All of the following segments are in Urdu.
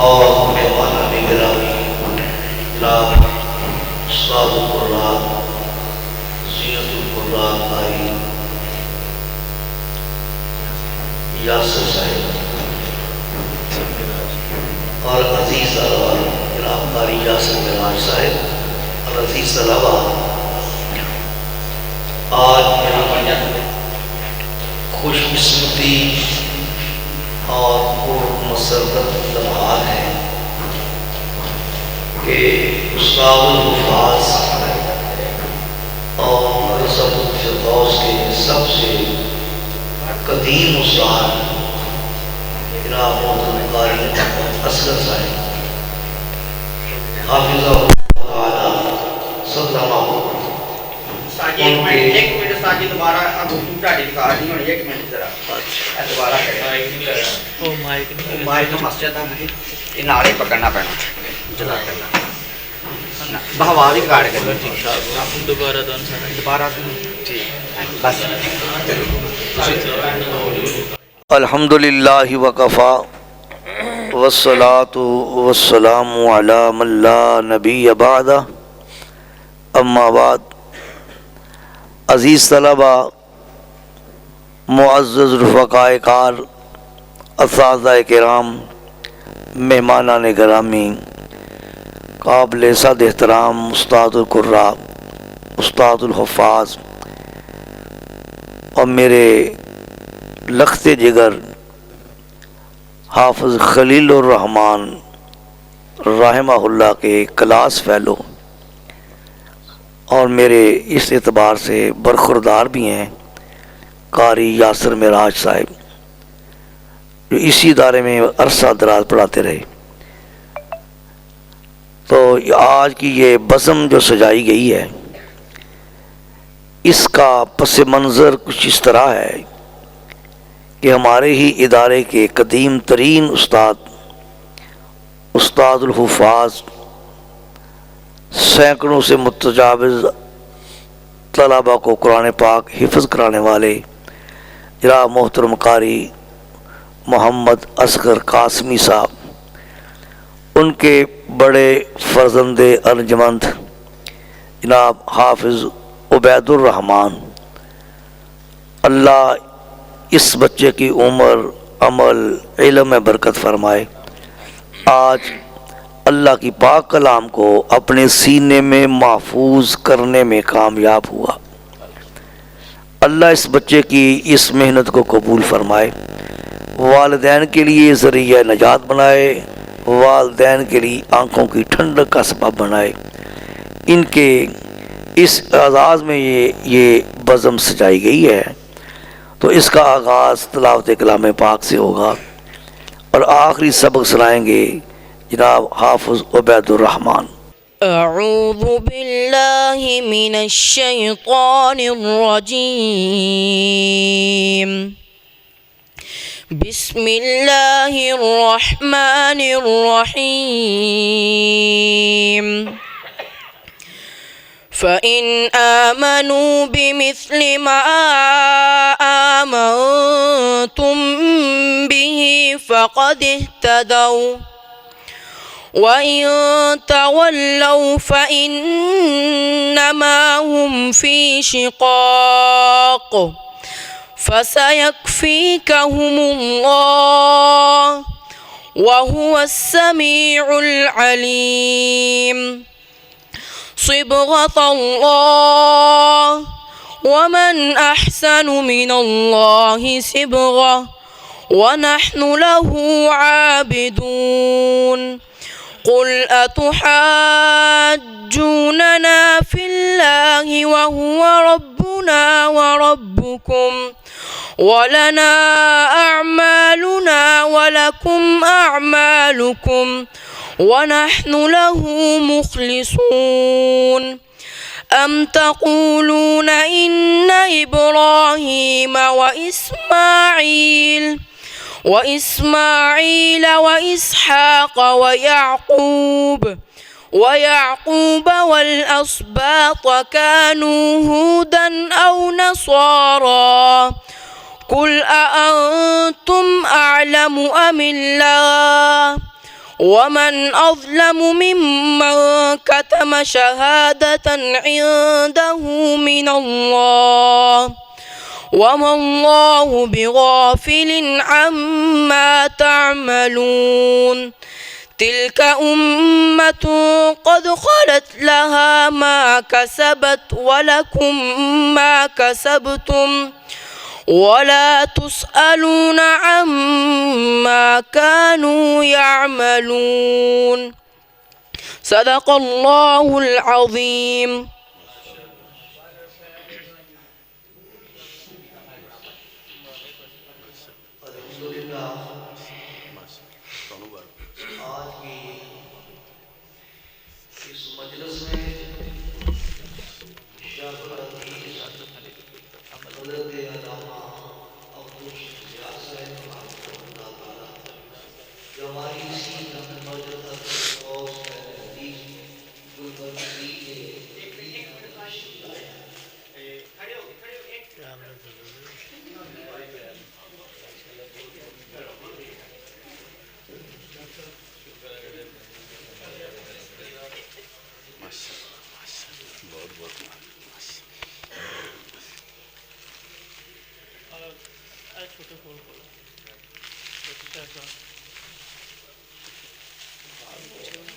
اور مہمان گرامی جناب استاد القراء زینت القراء قاری یاسر صاحب اور عزیز طلباء جناب قاری یاسر معراج صاحب اور عزیز طلباء، آج میری خوش قسمتی اور مسرت لمحات ہیں کہ استاد الحفاظ اور مدرسہ الفردوس کے سب سے قدیم استاد جناب محترم قاری اصغر صاحب حافظہ اللہ تعالی سلامہ ایک منٹ ساجی دوبارہ ٹاڈی کار نہیں ہونی، ایک منٹ ذرا دوبارہ مائک مسجد یہ نال ہی پکڑنا پینا جلا کرنا بہواز ہی کاٹ کر دوبارہ ٹھیک بس الحمدللہ وکفا والصلاة والسلام علی من لا نبی بعدہ، اما بعد۔ عزیز طلبہ، معزز رفقائے کار، اساتذہ کرام، مہمانان گرامی، قابل صد احترام استاد القراء، استاد الحفاظ اور میرے لخت جگر حافظ خلیل الرحمن رحمہ اللہ کے کلاس فیلو اور میرے اس اعتبار سے برخوردار بھی ہیں قاری یاسر معراج صاحب، جو اسی ادارے میں عرصہ دراز پڑھاتے رہے۔ تو آج کی یہ بزم جو سجائی گئی ہے، اس کا پس منظر کچھ اس طرح ہے کہ ہمارے ہی ادارے کے قدیم ترین استاد الحفاظ، سینکڑوں سے متجاوز طلباء کو قرآن پاک حفظ کرانے والے جناب محترم قاری محمد اصغر قاسمی صاحب، ان کے بڑے فرزند ارجمند جناب حافظ عبید الرحمن، اللہ اس بچے کی عمر، عمل، علم میں برکت فرمائے۔ آج اللہ کی پاک کلام کو اپنے سینے میں محفوظ کرنے میں کامیاب ہوا۔ اللہ اس بچے کی اس محنت کو قبول فرمائے، والدین کے لیے ذریعہ نجات بنائے، والدین کے لیے آنکھوں کی ٹھنڈک کا سبب بنائے۔ ان کے اس اعزاز میں یہ بزم سجائی گئی ہے، تو اس کا آغاز تلاوت کلام پاک سے ہوگا اور آخری سبق سنائیں گے جناب حافظ عبید الرحمن۔ اعوذ باللہ من الشیطان الرجیم، بسم اللہ الرحمن الرحیم۔ فَإِنْ آمَنُوا بِمِثْلِ مَا آمَنْتُمْ بِهِ فَقَدِ اهْتَدَوْا، وَإِنْ تَوَلَّوْا فَإِنَّمَا هُمْ فِي شِقَاقٍ فَسَيَكْفِيكَهُمُ اللَّهُ وَهُوَ السَّمِيعُ الْعَلِيمُ۔ صبغة الله ومن أحسن من الله صبغة ونحن له عابدون۔ قل أتحاجوننا في الله وهو ربنا وربكم ولنا أعمالنا ولكم أعمالكم ونحن له مخلصون۔ أم تقولون إن إبراهيم وإسماعيل وإسحاق ويعقوب والأسباط كانوا هودا أو نصارى؟ قل أأنتم أعلم أم الله؟ ومن أظلم ممن كتم شهادة عنده من الله وما الله بغافل عما تعملون تلك أمة قد خلت لها ما كسبت ولكم ما كسبتم ولا تسألون عما كانوا يعملون صدق الله العظيم.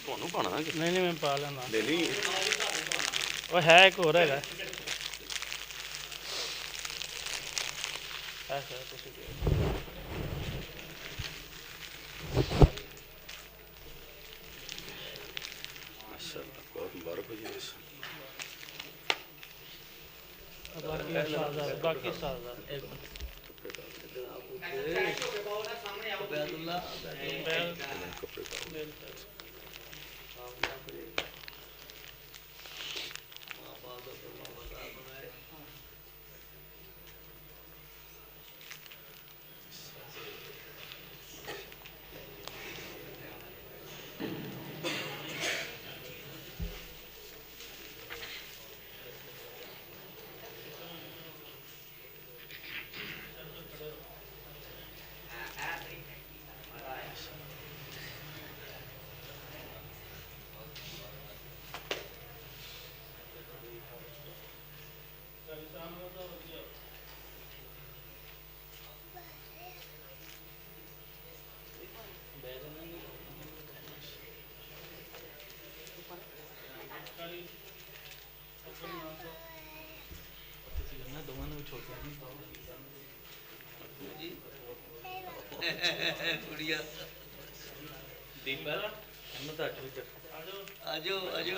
ਤੁਹਾਨੂੰ ਪਾਣਾ ਨਹੀਂ ਨਹੀਂ ਮੈਂ ਪਾ ਲੈਣਾ ਲੈ ਲਈ ਉਹ ਹੈ ਇੱਕ ਹੋਰ ਹੈਗਾ ਐਸਾ ਤੁਸੀਂ ਮਾਸ਼ਾਅੱਲਾ ਬਹੁਤ ਮੁਬਾਰਕ ਹੋ ਜੀ ਬਾਕੀ ਸਾਜ਼ਾ ਇੱਕ ਕੁੜੀਆ ਦੀਪਾ ਇਹਨੂੰ ਤਾਂ ਅੱਛੀ ਆਜੋ ਆਜੋ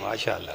ਮਾਸ਼ਾਅੱਲਾ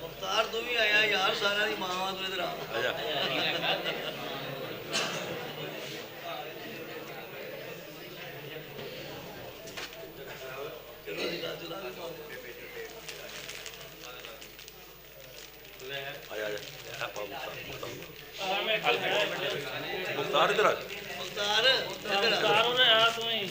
ਮੁਖਤਾਰ ਤੂੰ ਵੀ ਆਇਆ ਯਾਰ ਸਾਰਿਆਂ ਦੀ ਮਾਂ ਤੂੰ ਇਧਰ ਆ ਆਜਾ ਚਲੋ ਜੀ ਰਾਜੂ ਲਾ ਆਜਾ ਆਪਾਂ ਆ ਮੈਂ ਮੁਖਤਾਰ ਇਧਰ ਆ ਮੁਖਤਾਰ ਇਧਰ ਆ ਸਾਰੋ ਨੇ ਆ ਤੂੰ ਹੀ